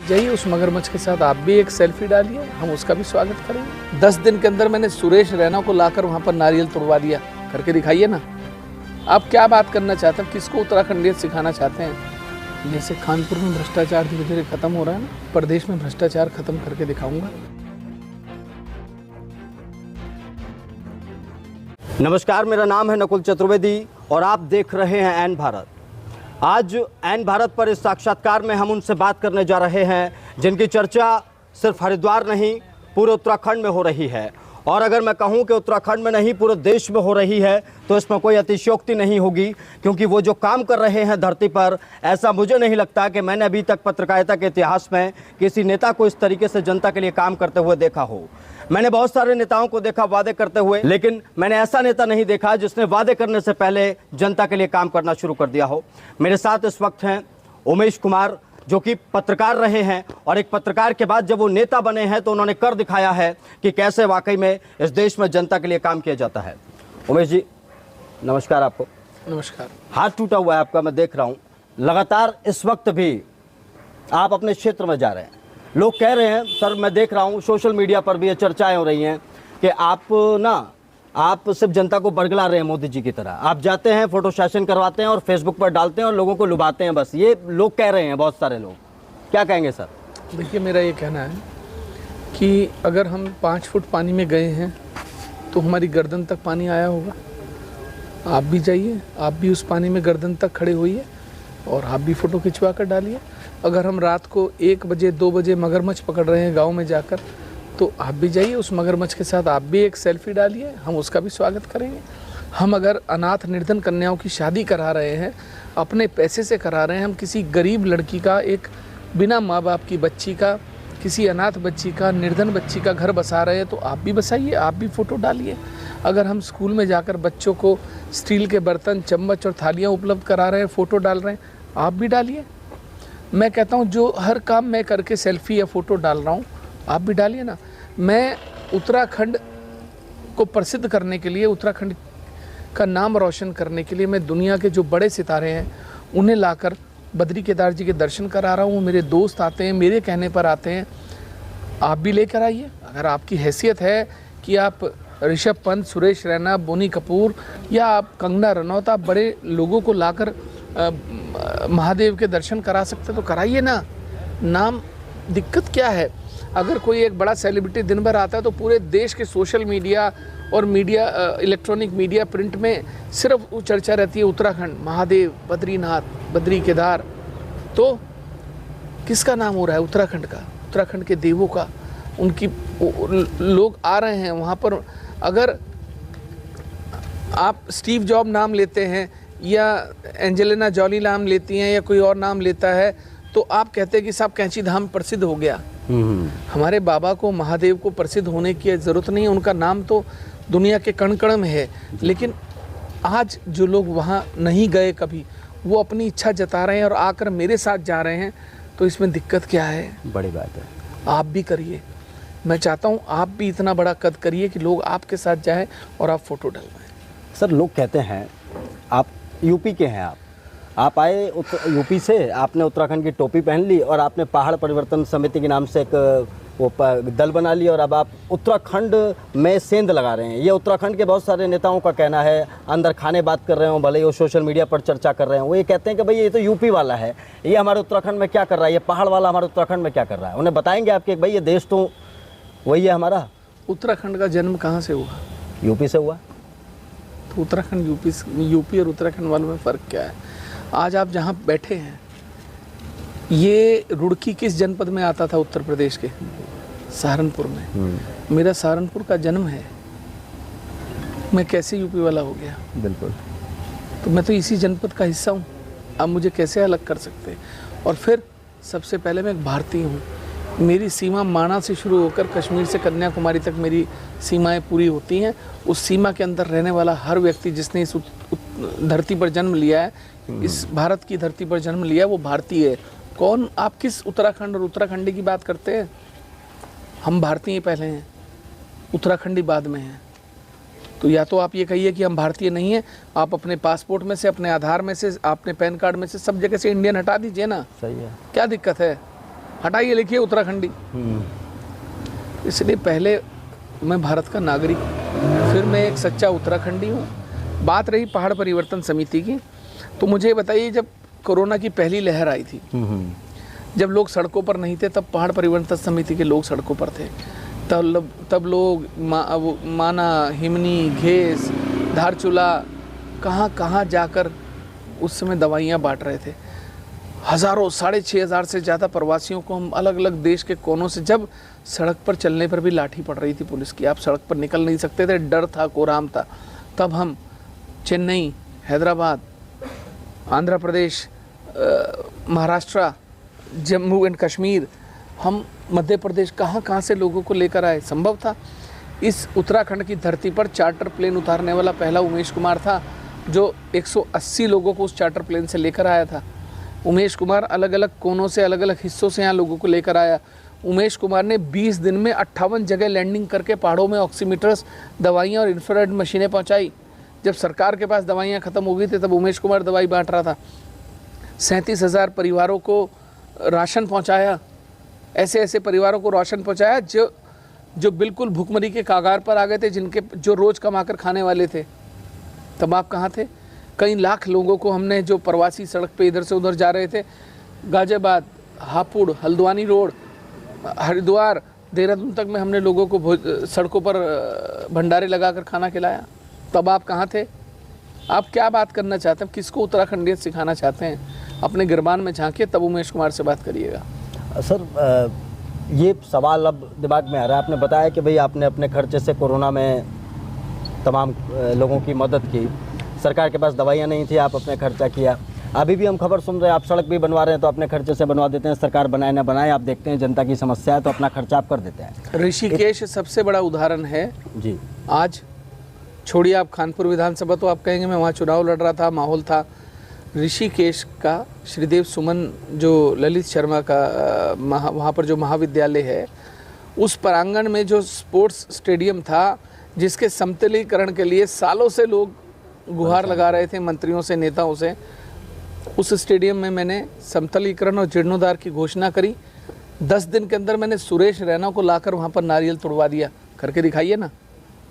जाइए उस मगरमच्छ के साथ आप भी एक सेल्फी डालिए, हम उसका भी स्वागत करेंगे। 10 दिन के अंदर मैंने सुरेश रैना को लाकर वहाँ पर नारियल तोड़वा दिया, करके दिखाइए ना। आप क्या बात करना चाहते हैं, किसको उत्तराखंडियत सिखाना चाहते हैं? जैसे कानपुर में भ्रष्टाचार धीरे धीरे खत्म हो रहा है ना, प्रदेश में भ्रष्टाचार खत्म करके दिखाऊंगा। नमस्कार, मेरा नाम है नकुल चतुर्वेदी और आप देख रहे हैं एन भारत। आज एन भारत पर इस साक्षात्कार में हम उनसे बात करने जा रहे हैं जिनकी चर्चा सिर्फ हरिद्वार नहीं पूरे उत्तराखंड में हो रही है। और अगर मैं कहूं कि उत्तराखंड में नहीं पूरे देश में हो रही है तो इसमें कोई अतिशयोक्ति नहीं होगी, क्योंकि वो जो काम कर रहे हैं धरती पर, ऐसा मुझे नहीं लगता कि मैंने अभी तक पत्रकारिता के इतिहास में किसी नेता को इस तरीके से जनता के लिए काम करते हुए देखा हो। मैंने बहुत सारे नेताओं को देखा वादे करते हुए, लेकिन मैंने ऐसा नेता नहीं देखा जिसने वादे करने से पहले जनता के लिए काम करना शुरू कर दिया हो। मेरे साथ इस वक्त हैं उमेश कुमार, जो कि पत्रकार रहे हैं और एक पत्रकार के बाद जब वो नेता बने हैं तो उन्होंने कर दिखाया है कि कैसे वाकई में इस देश में जनता के लिए काम किया जाता है। उमेश जी, नमस्कार। आपको नमस्कार। हाथ टूटा हुआ है आपका, मैं देख रहा हूँ। लगातार इस वक्त भी आप अपने क्षेत्र में जा रहे हैं। लोग कह रहे हैं, सर मैं देख रहा हूँ सोशल मीडिया पर भी ये चर्चाएं हो रही हैं कि आप सिर्फ जनता को बरगला रहे हैं मोदी जी की तरह। आप जाते हैं, फोटो सेशन करवाते हैं और फेसबुक पर डालते हैं और लोगों को लुभाते हैं, बस ये लोग कह रहे हैं, बहुत सारे लोग। क्या कहेंगे सर? देखिए, मेरा ये कहना है कि अगर हम 5 फुट पानी में गए हैं तो हमारी गर्दन तक पानी आया होगा। आप भी जाइए, आप भी उस पानी में गर्दन तक खड़े होइए और आप भी फ़ोटो खिंचवा कर डालिए। अगर हम रात को 1 बजे 2 बजे मगरमच्छ पकड़ रहे हैं गांव में जाकर, तो आप भी जाइए उस मगरमच्छ के साथ आप भी एक सेल्फी डालिए, हम उसका भी स्वागत करेंगे। हम अगर अनाथ निर्धन कन्याओं की शादी करा रहे हैं, अपने पैसे से करा रहे हैं, हम किसी गरीब लड़की का, एक बिना माँ बाप की बच्ची का, किसी अनाथ बच्ची का, निर्धन बच्ची का घर बसा रहे हैं, तो आप भी बसाइए, आप भी फ़ोटो डालिए। अगर हम स्कूल में जाकर बच्चों को स्टील के बर्तन, चम्मच और थालियाँ उपलब्ध करा रहे हैं, फ़ोटो डाल रहे हैं, आप भी डालिए। मैं कहता हूँ जो हर काम मैं करके सेल्फी या फ़ोटो डाल रहा हूँ, आप भी डालिए ना। मैं उत्तराखंड को प्रसिद्ध करने के लिए, उत्तराखंड का नाम रोशन करने के लिए मैं दुनिया के जो बड़े सितारे हैं उन्हें लाकर बद्री केदार जी के दर्शन करा रहा हूँ। मेरे दोस्त आते हैं, मेरे कहने पर आते हैं, आप भी लेकर आइए। अगर आपकी हैसियत है कि आप ऋषभ पंत, सुरेश रैना, बोनी कपूर या आप कंगना रनौत, आप बड़े लोगों को लाकर महादेव के दर्शन करा सकते तो कराइए ना। नाम, दिक्कत क्या है? अगर कोई एक बड़ा सेलिब्रिटी दिन भर आता है तो पूरे देश के सोशल मीडिया और मीडिया, इलेक्ट्रॉनिक मीडिया, प्रिंट में सिर्फ वो चर्चा रहती है उत्तराखंड, महादेव, बद्रीनाथ, बद्री केदार। तो किसका नाम हो रहा है? उत्तराखंड का, उत्तराखंड के देवों का। उनकी लोग आ रहे हैं वहाँ पर। अगर आप स्टीव जॉब नाम लेते हैं या एंजेलिना जॉली नाम लेती हैं या कोई और नाम लेता है तो आप कहते हैं कि साहब कैंची धाम प्रसिद्ध हो गया। हमारे बाबा को, महादेव को प्रसिद्ध होने की ज़रूरत नहीं है, उनका नाम तो दुनिया के कण कण में है। लेकिन आज जो लोग वहाँ नहीं गए कभी, वो अपनी इच्छा जता रहे हैं और आकर मेरे साथ जा रहे हैं, तो इसमें दिक्कत क्या है? बड़ी बात है। आप भी करिए। मैं चाहता हूँ आप भी इतना बड़ा कद करिए कि लोग आपके साथ जाएं और आप फ़ोटो डलवाएं। सर, लोग कहते हैं, आप यूपी के हैं, आप आए यूपी से, आपने उत्तराखंड की टोपी पहन ली और आपने पहाड़ परिवर्तन समिति के नाम से एक वो दल बना लिया और अब आप उत्तराखंड में सेंध लगा रहे हैं। ये उत्तराखंड के बहुत सारे नेताओं का कहना है। अंदर खाने बात कर रहे हो, भले ही वो सोशल मीडिया पर चर्चा कर रहे हैं, वो ये कहते हैं कि भाई ये तो यूपी वाला है, ये हमारे उत्तराखंड में क्या कर रहा है, ये पहाड़ वाला हमारे उत्तराखंड में क्या कर रहा है। उन्हें बताएंगे आपके भाई ये देश तो वही है हमारा। उत्तराखंड का जन्म कहाँ से हुआ? यूपी से हुआ। तो उत्तराखंड, यूपी और उत्तराखंड वालों में फ़र्क क्या है? आज आप जहाँ बैठे हैं, ये रुड़की किस जनपद में आता था? उत्तर प्रदेश के सहारनपुर में। मेरा सहारनपुर का जन्म है, मैं कैसे यूपी वाला हो गया? बिल्कुल। तो मैं तो इसी जनपद का हिस्सा हूँ, आप मुझे कैसे अलग कर सकते हैं? और फिर सबसे पहले मैं एक भारतीय हूँ। मेरी सीमा माणा से शुरू होकर कश्मीर से कन्याकुमारी तक मेरी सीमाएं पूरी होती हैं। उस सीमा के अंदर रहने वाला हर व्यक्ति जिसने इस धरती पर जन्म लिया है, इस भारत की धरती पर जन्म लिया है, वो भारतीय है। कौन, आप किस उत्तराखंड और उत्तराखंडी की बात करते हैं? हम भारतीय पहले हैं, उत्तराखंडी बाद में हैं। तो या तो आप ये कहिए कि हम भारतीय नहीं हैं, आप अपने पासपोर्ट में से, अपने आधार में से, अपने पैन कार्ड में से, सब जगह से इंडियन हटा दीजिए ना। सही है। क्या दिक्कत है? हटाइए, लिखिए उत्तराखंडी। इसलिए पहले मैं भारत का नागरिक हूँ, फिर मैं एक सच्चा उत्तराखंडी हूँ। बात रही पहाड़ परिवर्तन समिति की, तो मुझे बताइए, जब कोरोना की पहली लहर आई थी, जब लोग सड़कों पर नहीं थे, तब पहाड़ परिवर्तन समिति के लोग सड़कों पर थे। तब लोग माना, हिमनी, घेस, धारचूला, कहाँ कहाँ जाकर उस समय दवाइयाँ बांट रहे थे। हज़ारों, 6,500 से ज़्यादा प्रवासियों को हम अलग अलग देश के कोनों से, जब सड़क पर चलने पर भी लाठी पड़ रही थी पुलिस की, आप सड़क पर निकल नहीं सकते थे, डर था, कोहराम था, तब हम चेन्नई, हैदराबाद, आंध्र प्रदेश, महाराष्ट्र, जम्मू एंड कश्मीर, हम मध्य प्रदेश, कहाँ कहाँ से लोगों को लेकर आए। संभव था। इस उत्तराखंड की धरती पर चार्टर प्लेन उतारने वाला पहला उमेश कुमार था, जो 180 लोगों को उस चार्टर प्लेन से लेकर आया था। उमेश कुमार अलग अलग कोनों से, अलग अलग हिस्सों से यहाँ लोगों को लेकर आया। उमेश कुमार ने 20 दिन में 58 जगह लैंडिंग करके पहाड़ों में ऑक्सीमीटर्स, दवाइयाँ और इंफ्रारेड मशीनें पहुँचाई। जब सरकार के पास दवाइयाँ ख़त्म हो गई थी, तब उमेश कुमार दवाई बांट रहा था। 37,000 परिवारों को राशन पहुँचाया। ऐसे ऐसे परिवारों को राशन पहुँचाया जो बिल्कुल भुखमरी के कागार पर आ गए थे, जो रोज़ कमाकर खाने वाले थे। तब आप कहाँ थे? कई लाख लोगों को हमने, जो प्रवासी सड़क पे इधर से उधर जा रहे थे, गाजियाबाद, हापुड़, हल्द्वानी रोड, हरिद्वार, देहरादून तक में हमने लोगों को सड़कों पर भंडारे लगाकर खाना खिलाया। तब आप कहाँ थे? आप क्या बात करना चाहते हैं? किसको उत्तराखंडियत सिखाना चाहते हैं? अपने गिरबान में झांकिए, तब उमेश कुमार से बात करिएगा। सर, ये सवाल अब दिमाग में आ रहा है। आपने बताया कि भाई आपने अपने खर्चे से कोरोना में तमाम लोगों की मदद की, सरकार के पास दवाइयाँ नहीं थी, आप अपने खर्चा किया। अभी भी हम खबर सुन रहे हैं, आप सड़क भी बनवा रहे हैं तो अपने खर्चे से बनवा देते हैं, सरकार बनाए ना बनाए, आप देखते हैं जनता की समस्या है तो अपना खर्चा आप कर देते हैं। ऋषिकेश सबसे बड़ा उदाहरण है जी। आज छोड़िए आप कानपुर विधानसभा, तो आप कहेंगे मैं वहाँ चुनाव लड़ रहा था, माहौल था। ऋषिकेश का श्रीदेव सुमन, जो ललित शर्मा का वहाँ पर जो महाविद्यालय है, उस प्रांगण में जो स्पोर्ट्स स्टेडियम था, जिसके समतलीकरण के लिए सालों से लोग गुहार लगा रहे थे मंत्रियों से, नेताओं से, उस स्टेडियम में मैंने समतलीकरण और जीर्णोद्धार की घोषणा करी। 10 दिन के अंदर मैंने सुरेश रैना को लाकर वहाँ पर नारियल तोड़वा दिया। करके दिखाइए ना,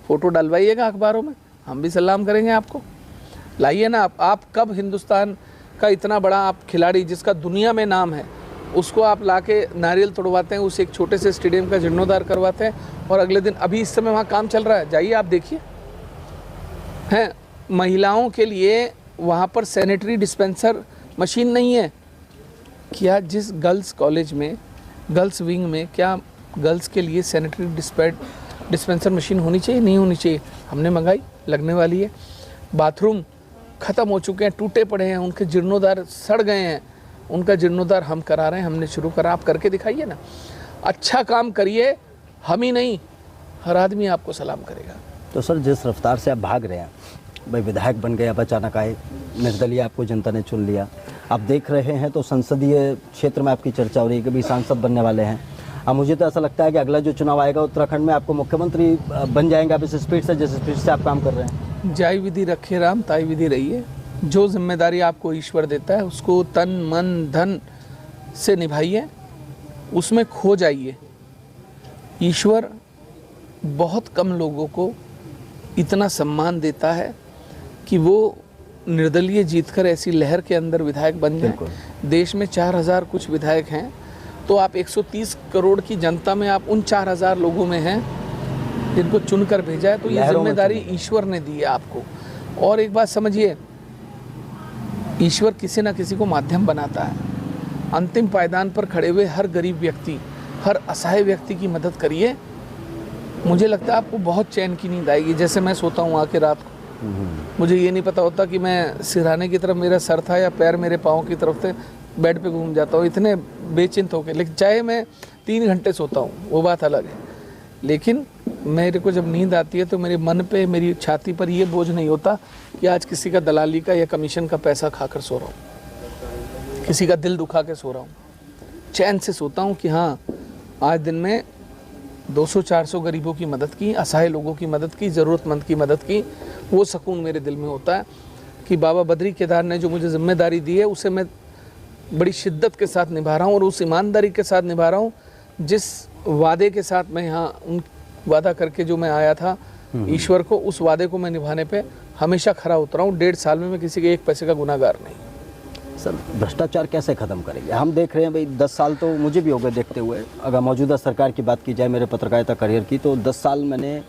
फ़ोटो डलवाइएगा अखबारों में, हम भी सलाम करेंगे आपको। लाइए ना आप कब हिंदुस्तान का इतना बड़ा आप खिलाड़ी, जिसका दुनिया में नाम है, उसको आप लाके नारियल तोड़वाते हैं, उस एक छोटे से स्टेडियम का जीर्णोद्धार करवाते हैं, और अगले दिन, अभी इस समय वहाँ काम चल रहा है, जाइए आप देखिए। हैं, महिलाओं के लिए वहाँ पर सैनिटरी डिस्पेंसर मशीन नहीं है क्या? जिस गर्ल्स कॉलेज में, गर्ल्स विंग में, क्या गर्ल्स के लिए सैनिटरी डिस्पेंसर मशीन होनी चाहिए? नहीं होनी चाहिए। हमने मंगाई, लगने वाली है। बाथरूम ख़त्म हो चुके हैं, टूटे पड़े हैं, उनके जीर्णोद्धार सड़ गए हैं, उनका जीर्णोद्धार हम करा रहे हैं, हमने शुरू करा। आप करके दिखाइए ना, अच्छा काम करिए, हम ही नहीं, हर आदमी आपको सलाम करेगा। तो सर, जिस रफ्तार से आप भाग रहे हैं, भाई विधायक बन गए, अब अचानक आए, निर्दलीय आपको जनता ने चुन लिया, आप देख रहे हैं तो संसदीय क्षेत्र में आपकी चर्चा हो रही है कि भी सांसद बनने वाले हैं। अब मुझे तो ऐसा लगता है कि अगला जो चुनाव आएगा उत्तराखंड में, आपको मुख्यमंत्री बन जाएंगे आप इस स्पीड से, जिस स्पीड से आप काम कर रहे हैं। जाई विधि रखे राम, ताई विधि रहिए। जो जिम्मेदारी आपको ईश्वर देता है, उसको तन मन धन से निभाइए, उसमें खो जाइए। ईश्वर बहुत कम लोगों को इतना सम्मान देता है कि वो निर्दलीय जीतकर ऐसी लहर के अंदर विधायक बन जाए। देश में 4,000 कुछ विधायक हैं, तो आप 130 करोड़ की जनता में आप उन 4,000 लोगों में हैं जिनको चुनकर भेजा है। तो ये जिम्मेदारी ईश्वर ने दी है आपको। और एक बात समझिए, ईश्वर किसी ना किसी को माध्यम बनाता है। अंतिम पायदान पर खड़े हुए हर गरीब व्यक्ति, हर असहाय व्यक्ति की मदद करिए। मुझे लगता है आपको बहुत चैन की नींद आएगी। जैसे मैं सोता हूँ आके रात को, मुझे ये नहीं पता होता कि मैं सिरहाने की तरफ मेरा सर था या पैर मेरे पाँव की तरफ थे, बेड पे घूम जाता हूँ इतने बेचिंत होकर। लेकिन चाहे मैं 3 घंटे सोता हूँ, वो बात अलग है, लेकिन मेरे को जब नींद आती है तो मेरे मन पे, मेरी छाती पर ये बोझ नहीं होता कि आज किसी का दलाली का या कमीशन का पैसा खाकर सो रहा हूँ, किसी का दिल दुखा के सो रहा हूँ। चैन से सोता हूँ कि हाँ, आज दिन में 200-400 गरीबों की मदद की, असहाय लोगों की मदद की, ज़रूरतमंद की मदद की। वो सुकून मेरे दिल में होता है कि बाबा बद्री केदार ने जो मुझे जिम्मेदारी दी है, उसे मैं बड़ी शिद्दत के साथ निभा रहा हूँ और उस ईमानदारी के साथ निभा रहा हूँ जिस वादे के साथ मैं यहाँ उन वादा करके जो मैं आया था ईश्वर को, उस वादे को मैं निभाने पे हमेशा खरा उतरा हूँ। 1.5 साल में मैं किसी के 1 पैसे का गुनाहगार नहीं। सर भ्रष्टाचार कैसे ख़त्म करेंगे? हम देख रहे हैं भाई 10 साल तो मुझे भी हो गए देखते हुए। अगर मौजूदा सरकार की बात की जाए मेरे पत्रकारिता करियर की, तो 10 साल मैंने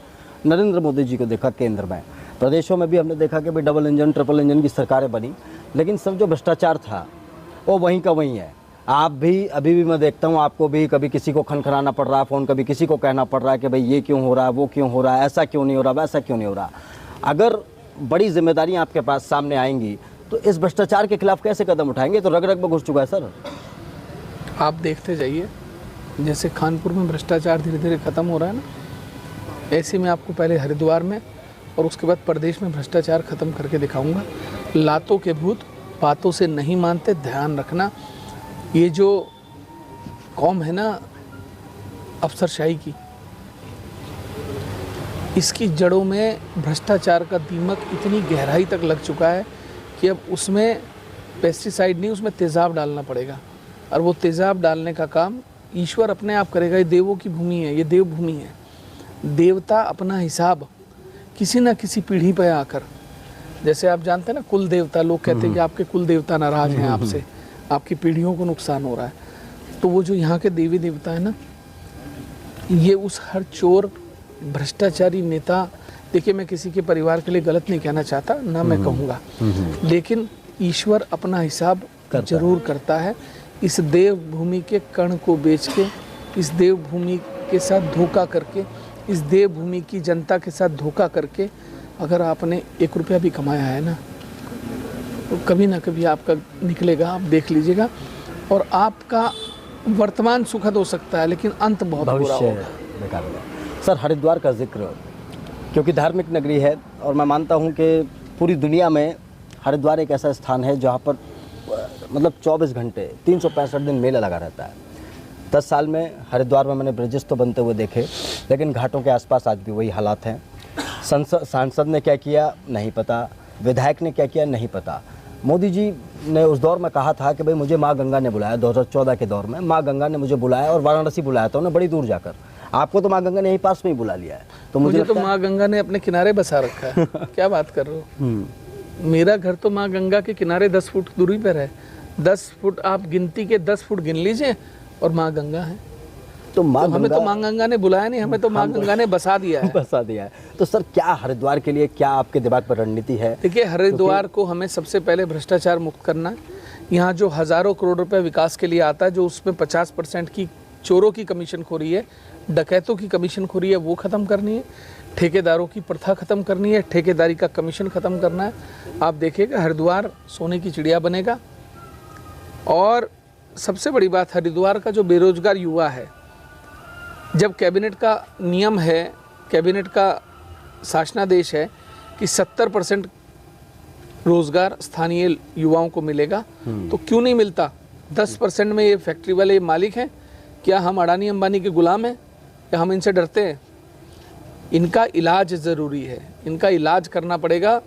नरेंद्र मोदी जी को देखा केंद्र में, प्रदेशों में भी हमने देखा कि भाई डबल इंजन ट्रिपल इंजन की सरकारें बनी, लेकिन सब जो भ्रष्टाचार था वो वहीं का वहीं है। आप भी अभी भी मैं देखता हूँ, आपको भी कभी किसी को खनखनाना पड़ रहा है फ़ोन, कभी किसी को कहना पड़ रहा है कि भाई ये क्यों हो रहा है, वो क्यों हो रहा है, ऐसा क्यों नहीं हो रहा, वैसा क्यों नहीं हो रहा। अगर बड़ी जिम्मेदारियाँ आपके पास सामने आएंगी तो इस भ्रष्टाचार के खिलाफ कैसे कदम उठाएंगे? तो रग रग में घुस चुका है सर। आप देखते जाइए, जैसे कानपुर में भ्रष्टाचार धीरे धीरे ख़त्म हो रहा है ना, ऐसे में आपको पहले हरिद्वार में और उसके बाद प्रदेश में भ्रष्टाचार ख़त्म करके दिखाऊंगा। लातों के भूत बातों से नहीं मानते, ध्यान रखना। ये जो कौम है ना अफसरशाही की, इसकी जड़ों में भ्रष्टाचार का दीमक इतनी गहराई तक लग चुका है कि अब उसमें पेस्टिसाइड नहीं, उसमें तेज़ाब डालना पड़ेगा। और वो तेज़ाब डालने का काम ईश्वर अपने आप करेगा। ये देवों की भूमि है, ये देवभूमि है। देवता अपना हिसाब किसी न किसी पीढ़ी पर आकर, जैसे आप जानते हैं ना कुल देवता, लोग कहते हैं कि आपके कुल देवता नाराज़ हैं आपसे, आपकी पीढ़ियों को नुकसान हो रहा है। तो वो जो यहाँ के देवी देवता है ना, ये उस हर चोर भ्रष्टाचारी नेता, देखिए मैं किसी के परिवार के लिए गलत नहीं कहना चाहता, ना मैं कहूँगा, लेकिन ईश्वर अपना हिसाब जरूर करता है। इस देवभूमि के कण को बेच के, इस देवभूमि के साथ धोखा करके, इस देवभूमि की जनता के साथ धोखा करके अगर आपने 1 रुपया भी कमाया है ना, तो कभी ना कभी आपका निकलेगा, आप देख लीजिएगा। और आपका वर्तमान सुखद हो सकता है लेकिन अंत बहुत बुरा होगा। बेकार होगा। सर हरिद्वार का जिक्र, क्योंकि धार्मिक नगरी है और मैं मानता हूँ कि पूरी दुनिया में हरिद्वार एक ऐसा स्थान है जहाँ पर मतलब 24 घंटे 365 दिन मेला लगा रहता है। 10 साल में हरिद्वार में मैंने ब्रिजेस तो बनते हुए देखे, लेकिन घाटों के आसपास आज भी वही हालात हैं। सांसद ने क्या किया नहीं पता, विधायक ने क्या किया नहीं पता। मोदी जी ने उस दौर में कहा था कि भाई मुझे माँ गंगा ने बुलाया, 2014 के दौर में माँ गंगा ने मुझे बुलाया और वाराणसी बुलाया था उन्हें बड़ी दूर जाकर। आपको तो माँ गंगा ने यहीं पास में ही बुला लिया है। तो मुझे तो माँ गंगा ने अपने किनारे बसा रखा है। क्या बात कर रहे हो? मेरा घर तो माँ गंगा के किनारे 10 फुट दूरी पर है। 10 फुट आप गिनती के 10 फुट गिन लीजिए और माँ गंगा है। तो हमें तो माँ गंगा ने बुलाया नहीं, हमें तो माँ गंगा ने बसा दिया है। बसा दिया है। तो सर क्या हरिद्वार के लिए क्या आपके दिमाग पर रणनीति है? देखिए हरिद्वार को हमें सबसे पहले भ्रष्टाचार मुक्त करना है। यहाँ जो हज़ारों करोड़ रुपए विकास के लिए आता है, जो उसमें 50% की चोरों की कमीशन खोरी है, डकैतों की कमीशन खोरी है, वो ख़त्म करनी है। ठेकेदारों की प्रथा ख़त्म करनी है, ठेकेदारी का कमीशन ख़त्म करना है। आप देखिएगा हरिद्वार सोने की चिड़िया बनेगा। और सबसे बड़ी बात, हरिद्वार का जो बेरोजगार युवा है, जब कैबिनेट का नियम है, कैबिनेट का शासनादेश है कि 70% रोजगार स्थानीय युवाओं को मिलेगा, तो क्यों नहीं मिलता? 10% में ये फैक्ट्री वाले मालिक हैं, क्या हम अडानी अंबानी के गुलाम हैं या हम इनसे डरते हैं? इनका इलाज ज़रूरी है, इनका इलाज करना पड़ेगा,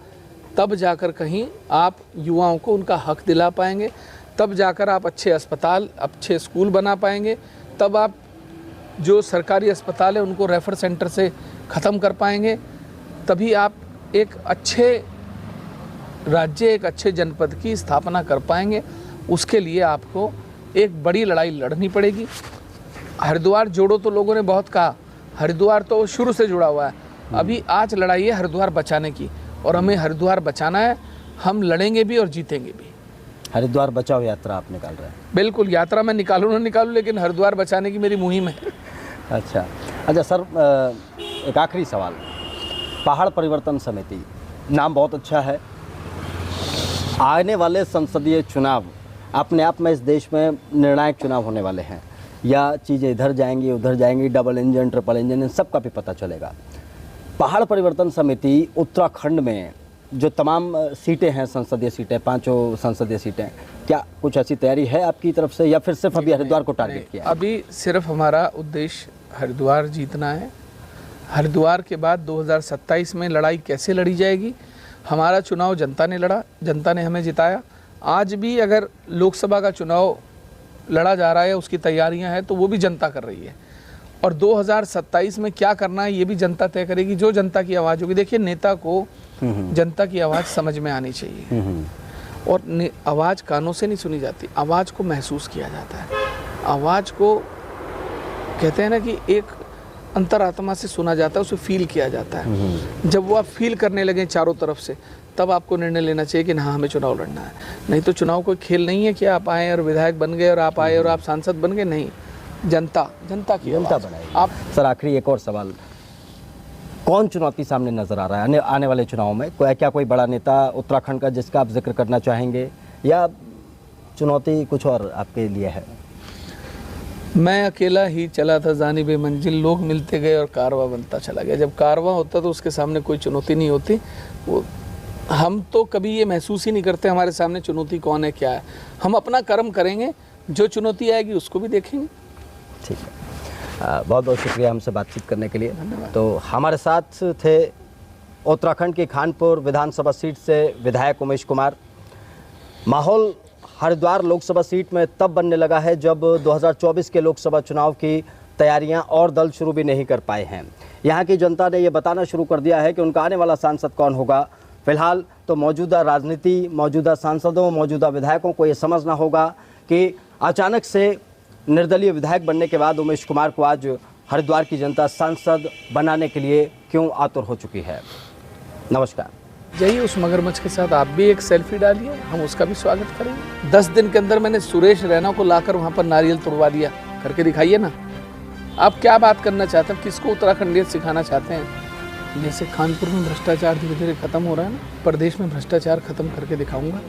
तब जाकर कहीं आप युवाओं को उनका हक दिला पाएंगे, तब जाकर आप अच्छे अस्पताल, अच्छे स्कूल बना पाएंगे, तब आप जो सरकारी अस्पताल है उनको रेफर सेंटर से ख़त्म कर पाएंगे, तभी आप एक अच्छे राज्य, एक अच्छे जनपद की स्थापना कर पाएंगे। उसके लिए आपको एक बड़ी लड़ाई लड़नी पड़ेगी। हरिद्वार जोड़ो तो लोगों ने बहुत कहा, हरिद्वार तो शुरू से जुड़ा हुआ है। अभी आज लड़ाई है हरिद्वार बचाने की, और हमें हरिद्वार बचाना है। हम लड़ेंगे भी और जीतेंगे भी। हरिद्वार बचाओ यात्रा आप निकाल रहे हैं? बिल्कुल, यात्रा मैं निकालूँ ना निकालूँ, लेकिन हरिद्वार बचाने की मेरी मुहिम है। अच्छा सर, एक आखिरी सवाल। पहाड़ परिवर्तन समिति नाम बहुत अच्छा है। आने वाले संसदीय चुनाव अपने आप में इस देश में निर्णायक चुनाव होने वाले हैं, या चीज़ें इधर जाएंगी उधर जाएंगी, डबल इंजन ट्रिपल इंजन, इन सब का भी पता चलेगा। पहाड़ परिवर्तन समिति उत्तराखंड में जो तमाम सीटें हैं, संसदीय सीटें, 5 संसदीय सीटें, क्या कुछ ऐसी तैयारी है आपकी तरफ से, या फिर सिर्फ अभी हरिद्वार को टारगेट किया? अभी सिर्फ हमारा उद्देश्य हरिद्वार जीतना है। हरिद्वार के बाद 2027 में लड़ाई कैसे लड़ी जाएगी? हमारा चुनाव जनता ने लड़ा, जनता ने हमें जिताया। आज भी अगर लोकसभा का चुनाव लड़ा जा रहा है, उसकी तैयारियां हैं, तो वो भी जनता कर रही है। और 2027 में क्या करना है ये भी जनता तय करेगी, जो जनता की आवाज़ होगी। देखिए, नेता को जनता की आवाज़ समझ में आनी चाहिए, और आवाज़ कानों से नहीं सुनी जाती, आवाज़ को महसूस किया जाता है। आवाज़ को कहते हैं ना कि एक अंतरात्मा से सुना जाता है, उसे फील किया जाता है। जब वो आप फील करने लगे चारों तरफ से, तब आपको निर्णय लेना चाहिए कि हाँ, हमें चुनाव लड़ना है। नहीं तो चुनाव कोई खेल नहीं है कि आप आए और विधायक बन गए और आप आए और आप सांसद बन गए। नहीं, जनता की जनता आवाज़। बनाएगी। आप सर, आखिरी एक और सवाल, कौन चुनौती सामने नजर आ रहा है आने वाले चुनाव में? क्या कोई बड़ा नेता उत्तराखंड का जिसका आप जिक्र करना चाहेंगे, या चुनौती कुछ और आपके लिए है? मैं अकेला ही चला था जानिब मंजिल, लोग मिलते गए और कारवां बनता चला गया। जब कारवां होता तो उसके सामने कोई चुनौती नहीं होती। वो हम तो कभी ये महसूस ही नहीं करते हमारे सामने चुनौती कौन है, क्या है। हम अपना कर्म करेंगे, जो चुनौती आएगी उसको भी देखेंगे। ठीक है, बहुत बहुत शुक्रिया हमसे बातचीत करने के लिए। तो हमारे साथ थे उत्तराखंड की खानपुर विधानसभा सीट से विधायक उमेश कुमार। माहौल हरिद्वार लोकसभा सीट में तब बनने लगा है जब 2024 के लोकसभा चुनाव की तैयारियां और दल शुरू भी नहीं कर पाए हैं। यहां की जनता ने ये बताना शुरू कर दिया है कि उनका आने वाला सांसद कौन होगा। फिलहाल तो मौजूदा राजनीति, मौजूदा सांसदों, मौजूदा विधायकों को ये समझना होगा कि अचानक से निर्दलीय विधायक बनने के बाद उमेश कुमार को आज हरिद्वार की जनता सांसद बनाने के लिए क्यों आतुर हो चुकी है। नमस्कार। जाइए उस मगरमच्छ के साथ आप भी एक सेल्फी डालिए, हम उसका भी स्वागत करेंगे। 10 दिन के अंदर मैंने सुरेश रैना को लाकर वहाँ पर नारियल तोड़वा दिया, करके दिखाइए ना। आप क्या बात करना चाहते हैं, किसको उत्तराखंडियत सिखाना चाहते हैं? जैसे खानपुर में भ्रष्टाचार धीरे धीरे खत्म हो रहा है ना, प्रदेश में भ्रष्टाचार खत्म करके दिखाऊंगा।